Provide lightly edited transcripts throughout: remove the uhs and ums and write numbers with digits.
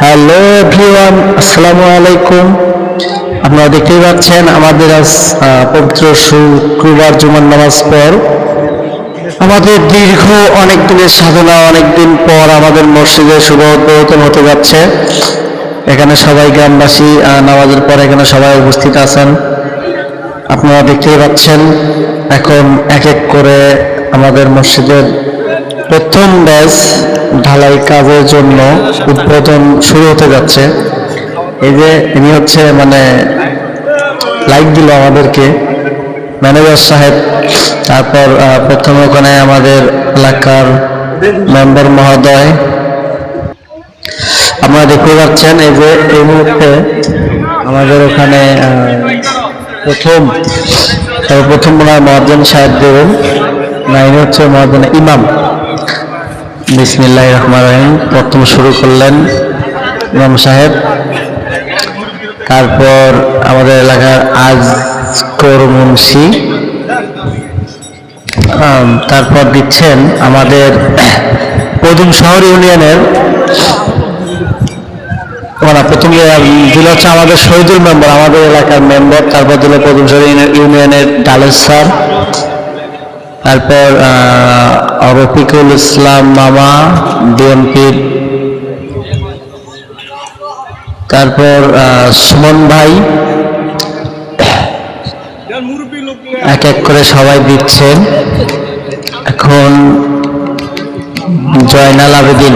Hello everyone, আসসালামু আলাইকুম। আপনারা দেখতেই পাচ্ছেন আমাদের আজ পবিত্র শুক্রবার জুমার নামাজ পর আমাদের দীর্ঘ অনেক দিনের সাধনা, অনেকদিন পর আমাদের মসজিদে শুভ উদ্বোধন হতে যাচ্ছে। এখানে সবাই গ্রামবাসী নামাজের পর এখানে সবাই উপস্থিত আছেন। আপনারা দেখতেই পাচ্ছেন এখন এক এক করে আমাদের মসজিদের প্রথম ব্যাচ ঢালাই কাজের জন্য উদ্বোধন শুরু হতে যাচ্ছে। এই যে ইনি হচ্ছে লাইক দিল আমাদেরকে ম্যানেজার সাহেব। তারপর প্রথম ওখানে আমাদের এলাকার মেম্বার মহোদয়। আপনারা দেখতে পাচ্ছেন এই যে এই মুহূর্তে আমাদের ওখানে প্রথম মনে হয় মুয়াজ্জিন সাহেব দেবেন, না ইনি হচ্ছে মুয়াজ্জিন ইমাম। বিসমিল্লাহির রহমানির রহিম প্রথম শুরু করলেন ইমাম সাহেব। তারপর আমাদের এলাকার আজকর মুন্সি, তারপর দিচ্ছেন আমাদের পদুম শহর ইউনিয়নের প্রথম দিল হচ্ছে আমাদের শহীদুল মেম্বার, আমাদের এলাকার মেম্বার। তারপর দিল পদুম শহর ইউনিয়নের ডালের স্যার। তারপর রফিকুল ইসলাম মামা বিএনপির। তারপর সুমন ভাই। এক এক করে সবাই দিচ্ছেন। এখন জয়নাল আবেদিন।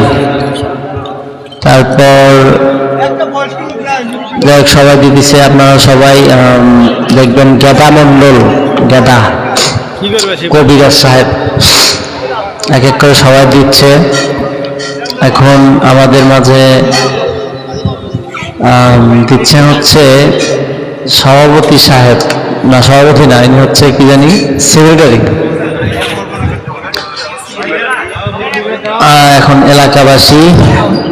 তারপর সবাই দিতেছে, আপনারা সবাই দেখবেন গেদা মন্ডল, গেদা কবিরাজ সাহেব। এক এক করে সবাই দিচ্ছে। এখন আমাদের মাঝে দিচ্ছেন হচ্ছে সভাপতি সাহেব, না সভাপতি না, ইনি হচ্ছে কি জানি সেক্রেটারি। এখন এলাকাবাসী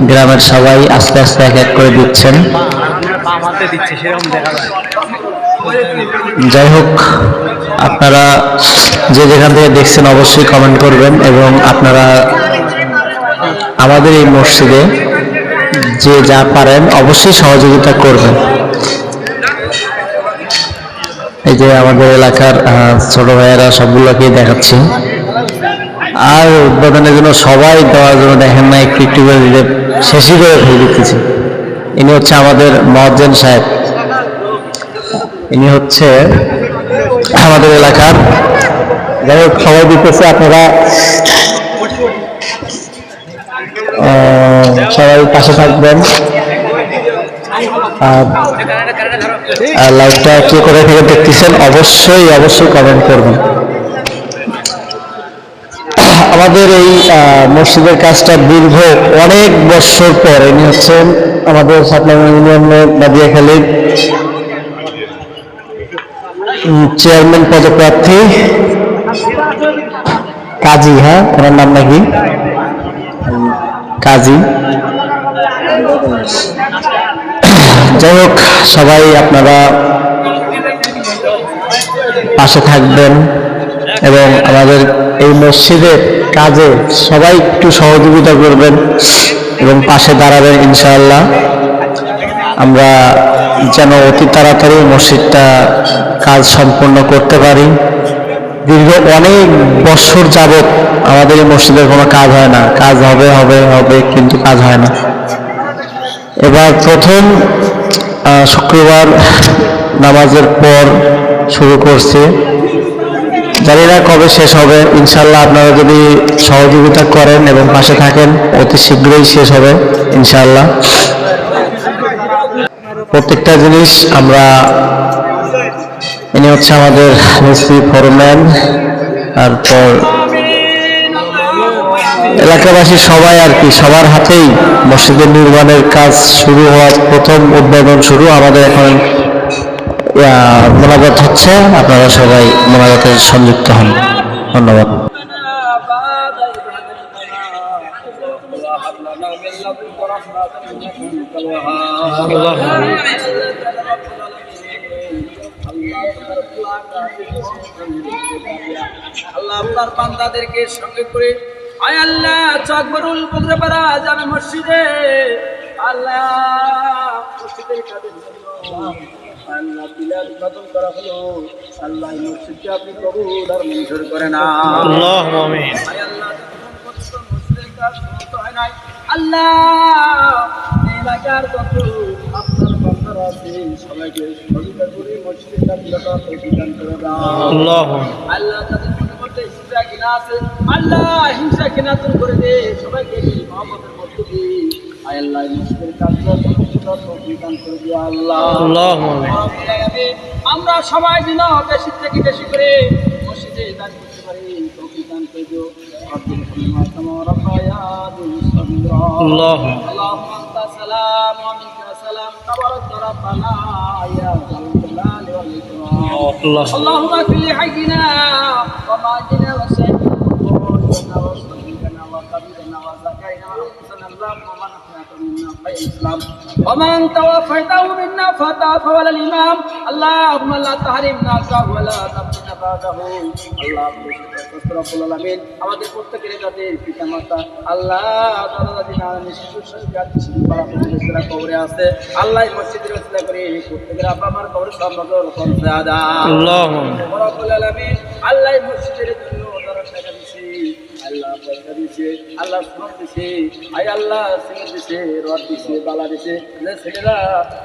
গ্রামের সবাই আস্তে আস্তে এক এক করে দিচ্ছেন। যাই হোক, আপনারা যে যেখান থেকে দেখছেন অবশ্যই কমেন্ট করবেন এবং আপনারা আমাদের এই মসজিদে যে যা পারেন অবশ্যই সহযোগিতা করবেন। এই যে আমাদের এলাকার ছোট ভাইয়েরা সবগুলোকেই দেখাচ্ছি। আর উদ্বোধনের জন্য সবাই দেওয়ার জন্য দেখেন না, একটু একটু করে দিতে শেষই করে ফেলে দিতেছি। ইনি হচ্ছে আমাদের মুয়াজ্জিন সাহেব, ইনি হচ্ছে আমাদের এলাকার। যাই হোক, সবাই দিতেছে, আপনারা সবাই পাশে থাকবেন। আর লাইভটা কে করে থেকে দেখতেছেন অবশ্যই অবশ্যই কমেন্ট করবেন। আমাদের এই মসজিদের কাজটা দীর্ঘ অনেক বছর পর, ইনি হচ্ছেন আমাদের সাতলাম ইউনিয়নের বাদিয়াখালীর চেয়ারম্যান পদপ্রার্থী কাজী। হ্যাঁ, ওনার নাম নাকি কাজী। যাই হোক, সবাই আপনারা পাশে থাকবেন এবং আমাদের এই মসজিদের কাজে সবাই একটু সহযোগিতা করবেন এবং পাশে দাঁড়াবেন। ইনশাআল্লাহ আমরা যেন অতি তাড়াতাড়ি মসজিদটা কাজ সম্পন্ন করতে পারি। দীর্ঘ অনেক বছর যাবৎ আমাদের এই মসজিদের কোনো কাজ হয় না। কাজ হবে হবে হবে, কিন্তু কাজ হয় না। এবার প্রথম শুক্রবার নামাজের পর শুরু করছে, জানি না কবে শেষ হবে। ইনশাআল্লাহ আপনারা যদি সহযোগিতা করেন এবং পাশে থাকেন, অতি শীঘ্রই শেষ হবে ইনশাআল্লাহ। প্রত্যেকটা জিনিস আমরা, ইনি হচ্ছে আমাদের মিস্ত্রি ফোরম্যান। তারপর এলাকাবাসী সবাই আর কি, সবার হাতেই মসজিদের নির্মাণের কাজ শুরু হওয়ার প্রথম উদ্বোধন শুরু। আমাদের এখন মোনাজাত হচ্ছে, আপনারা সবাই মোনাজাতে সংযুক্ত হন। ধন্যবাদ। আল্লাহ আপনার বান্দাদেরকে সঙ্গে করে আয় আল্লাহ চাকবরুল বদরপাড়া জামে মসজিদে আল্লাহ মসজিদের কাজের জন্য আল্লাহ পিলার উদ্বোধন করা হলো, আল্লাহ এই মসজিদকে আপনি কবুল আর মঞ্জুর করে না। আল্লাহুম্মা আমিন। আয় আল্লাহ যতক্ষণ পর্যন্ত মসজিদের কাজ সমাপ্ত হয় নাই, আল্লাহ এই এলাকার যত আপনার বান্দারা আছে সবাইকে সহযোগিতা করে মসজিদের কাজ করার তৌফিক দান করে দাও। আল্লাহুম্মা আল্লাহ যাদের মনের মধ্যে হিংসা ঘৃণা আছে, আল্লাহ হিংসা ঘৃণা দূর করে দে, সবাইকে মহব্বতের মধ্যে দিয়ে আয় আল্লাহ মসজিদের কাজ করার তৌফিক দান করে দিও আল্লাহ। আল্লাহুম্মা আমিন। আমরা সবাই যেন বেশি থেকে বেশি করে মসজিদে দান করতে পারি, তৌফিক দান করে দিও। আল্লাহুম্মা اللهم انت سلام ومنك سلام تبارك ربنا يا ذا الجلال والاكرام. الله اللهم اغفر لحينا وماجنا وسيدنا وصديقنا وطبيبنا وزكينا وانفسنا اللهم من احياك منا خير الاسلام ومن توفيته منا فتوفى على الامام. اللهم لا تحرمنا اجره ولا تفتنا بعده. اللهم রব্বুল আলামিন আমাদের প্রত্যেকের কাছে পিতামাতা আল্লাহ দাদা দাদি নানা শিশুর সঙ্গে শিশু পাড়া প্রতিবেশীরা কবরে আছে, আল্লাহ এই মসজিদের ওসিলা করে প্রত্যেকের আপা আমার কবরে সব নজর করতে আদা। আল্লাহুম্মা রব্বুল আলামিন আল্লাহ এই মসজিদের জন্য যারা টাকা দিয়েছে, আল্লাহ পয়সা দিয়েছে, আল্লাহ সোনা দিয়েছে, আয় আল্লাহ সিমেন্ট দিয়েছে, রড দিয়েছে, বালা দিয়েছে, যে ছেলেরা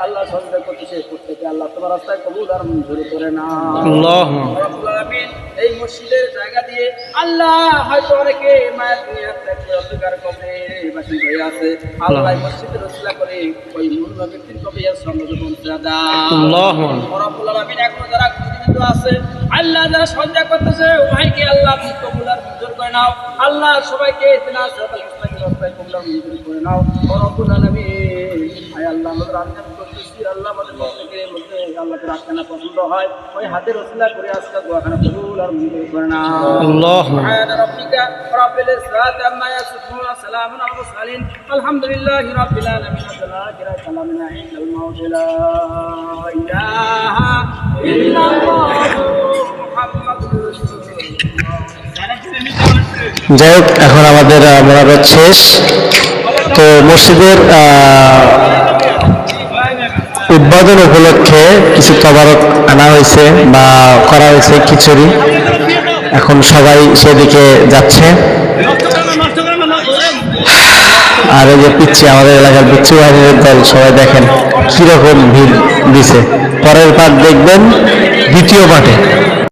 আল্লাহ সঞ্চয় করতেছে প্রত্যেকে আল্লাহ তোমার রাস্তায় কবুল আর মঞ্জুর করে না। আল্লাহুম্মা রব্বুল আলামিন এই মসজিদের জায়গা দিয়ে আল্লাহ হয়তো অনেকে মায়ের দুনিয়ার থেকে অন্ধকার কবরে বাসিন্দা হয়ে আছে, আল্লাহ এই মসজিদের ওসিলা করে ওই মূল ব্যক্তির কবরের সম্মানিত পৌঁছে দাও। আল্লাহুম্মা রব্বুল আলামিন এখন যারা জীবিত আছে, আল্লাহ যারা সঞ্চয় করতেছে ভাইকে আল্লাহ আপনি কবুল আর মঞ্জুর করে নাও। আল্লাহ সবাইকে ইহদিনা সিরাতাল মুস্তাকিম রাস্তায় কবুল আর মঞ্জুর করে নাও। রব্বুল আলামিন আয় আল্লাহ আমাদের আনজাম করতেছি, আল্লাহ আমাদের প্রত্যেকের মধ্যে আল্লাহকে রাখখানা পছন্দ হয়, ওই হাতের ওসিলা করে আজকে দোয়াখানা কবুল আর মঞ্জুর করে নাও। আল্লাহুম্মা سبحان ربك رب العزة عما يصفون وسلام على المرسلين والحمد لله رب العالمين. الآخرة كلامنا عند الموت لا إله إلا الله محمد رسول الله. যাই হোক, এখন আমাদের মোনাজাত শেষ। তো মসজিদের উদ্বোধন উপলক্ষে কিছু তদারক আনা হয়েছে বা করা হয়েছে খিচুড়ি, এখন সবাই সেদিকে যাচ্ছে। আর এই যে পিচ্ছি, আমাদের এলাকার পিচ্ছি বাহিনীর দল, সবাই দেখেন কিরকম ভিড় দিছে। পরের পার্ট দেখবেন দ্বিতীয় পার্টে।